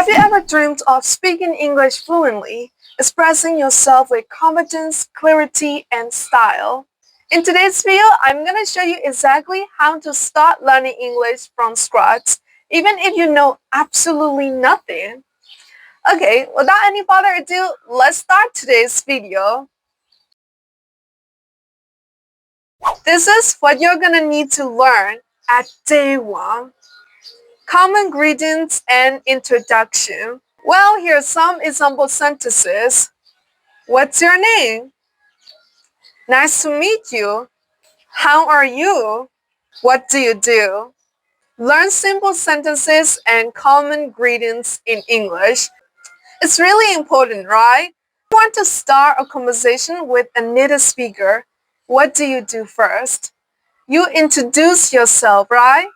you ever dreamed of speaking English fluently, expressing yourself with confidence, clarity, and style? In today's video, I'm going to show you exactly how to start learning English from scratch, even if you know absolutely nothing. Okay, without any further ado, let's start today's video. This is what you're going to need to learn at day 1. Common greetings and introduction. Well, here are some example sentences. What's your name? Nice to meet you. How are you? What do you do? Learn simple sentences and common greetings in English. It's really important, right? If you want to start a conversation with a native speaker, what do you do first? You introduce yourself, right?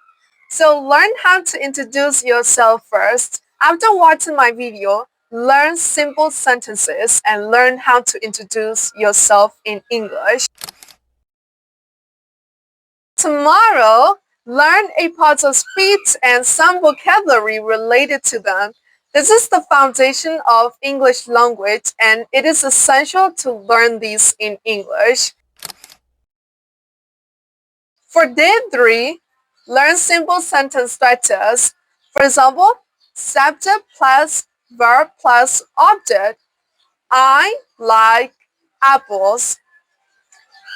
So learn how to introduce yourself first. After watching my video, learn simple sentences and learn how to introduce yourself in English. Tomorrow, learn a part of speech and some vocabulary related to them. This is the foundation of English language and it is essential to learn these in English. For day 3, learn simple sentence structures. For example, subject plus verb plus object. I like apples.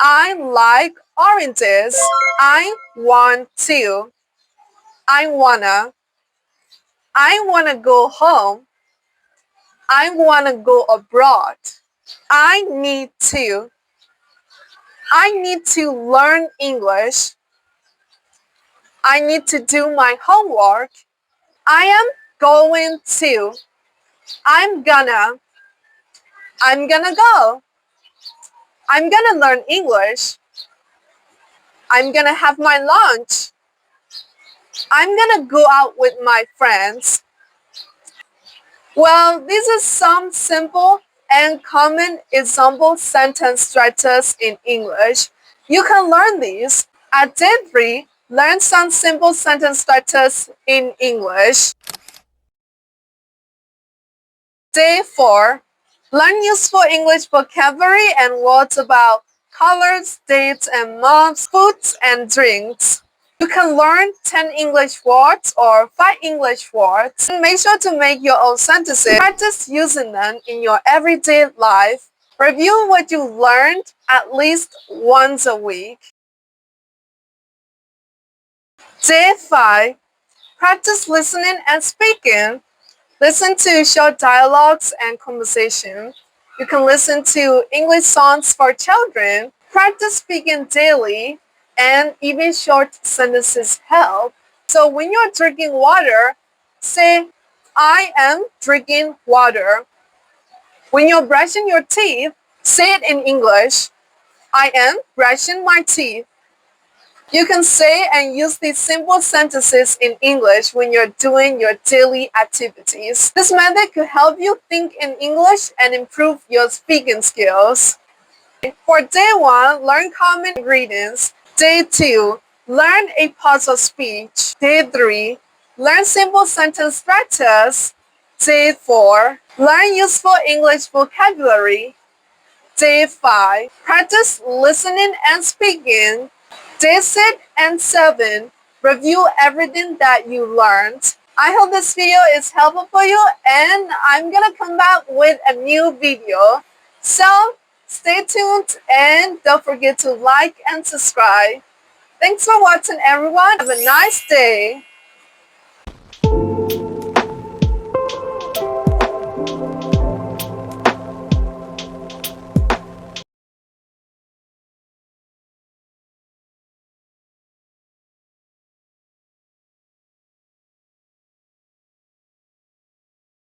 I like oranges. I want to. I wanna. I wanna go home. I wanna go abroad. I need to. I need to learn English. I need to do my homework. I am going to. I'm gonna. I'm gonna go. I'm gonna learn English. I'm gonna have my lunch. I'm gonna go out with my friends. Well, these are some simple and common example sentence structures in English. You can learn these. At day 3, learn some simple sentence structures in English. Day 4, learn useful English vocabulary and words about colors, dates and months, foods and drinks. You can learn 10 English words or 5 English words. Make sure to make your own sentences. Practice using them in your everyday life. Review what you learned at least once a week. Day 5, practice listening and speaking. Listen to short dialogues and conversation. You can listen to English songs for children. Practice speaking daily, and even short sentences help. So when you're drinking water, say, I am drinking water. When you're brushing your teeth, say it in English. I am brushing my teeth. You can say and use these simple sentences in English when you're doing your daily activities. This method could help you think in English and improve your speaking skills. For day 1, learn common greetings. Day 2, learn a part of speech. Day 3, learn simple sentence structures. Day 4, learn useful English vocabulary. Day 5, practice listening and speaking. Day 6 and 7, review everything that you learned. I hope this video is helpful for you and I'm gonna come back with a new video. So stay tuned and don't forget to like and subscribe. Thanks for watching everyone. Have a nice day.